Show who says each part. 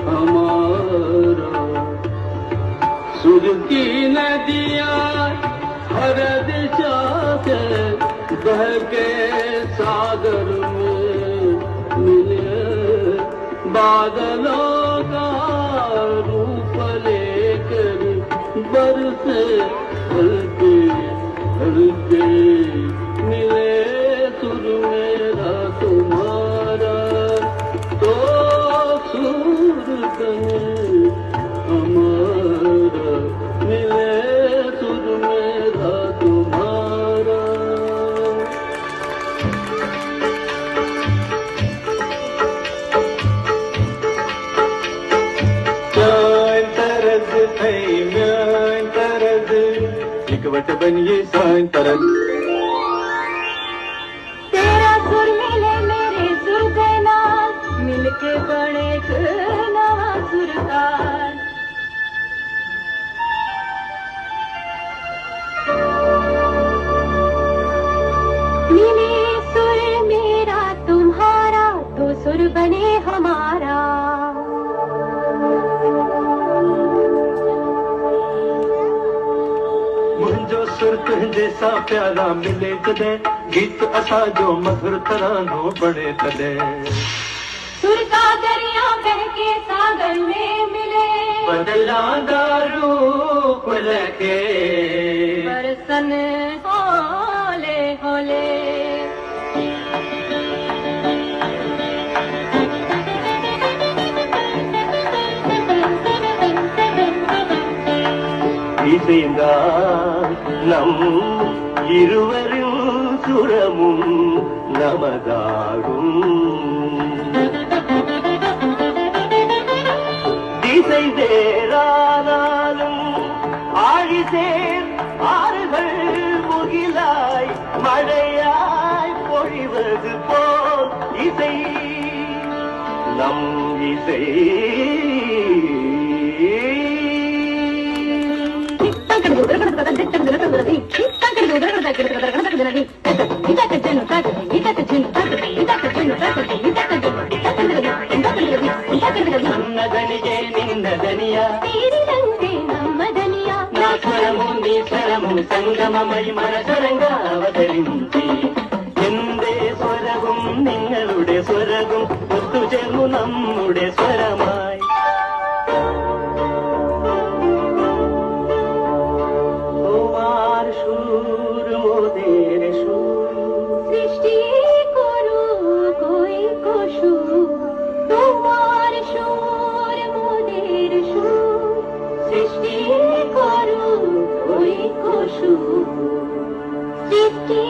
Speaker 1: हमारा। सुर की नदियाँ हर दिशा से बह के सागर में मिले, बादलों का रूप लेकर बरसे हल्के हल्के मिले सुर मेरा तुम्हारा। तो सुर बने हमारा, मिले सुर मेरा तुम्हारा।
Speaker 2: Sain tarad thai mein tarad, ikvat baniye sain tarad।
Speaker 3: तेरा सुर मिले मेरे सुर के नाल, मिलके बने एक नवा सुरताल। मिले सुर मेरा तुम्हारा, तो सुर बने हमारा।
Speaker 2: मुंहिंजो सुर तुंहिंजे सां प्यारा मिले तॾहिं, गीत असां जो मधुर तरानो बणे तॾहिं।
Speaker 3: सुर का दरिया बह के सागर में मिले,
Speaker 2: बदलांदा रूप लखे
Speaker 3: बरसन होले होले।
Speaker 2: இசைந்தா நம் இருவரின் சுரமும் நமதாகும்। திசை வேறானாலும் ஆழிசேர் ஆறுகள் முகிலாய் மழையாய் பொழிவது போல் இசை நம் இசை। నన్నదనిగే నిన్నదనియా,
Speaker 3: తీరినంతే నమ్మదనియా,
Speaker 2: నా స్వరము నీ స్వరము സംഗമമൈ മനസ്സരംഗ അവതരിഞ്ചി। എന്റെ സ്വരവും നിങ്ങളുടെ സ്വരവും ഒത്തുചേർന്നു നമ്മുടെ സ്വരമായി। তোমার সুর মোদের সুর,
Speaker 3: সৃষ্টি করু কই কসুর। তোমার সুর মোদের সুর, সৃষ্টি করু কই কসুর। সৃষ্টি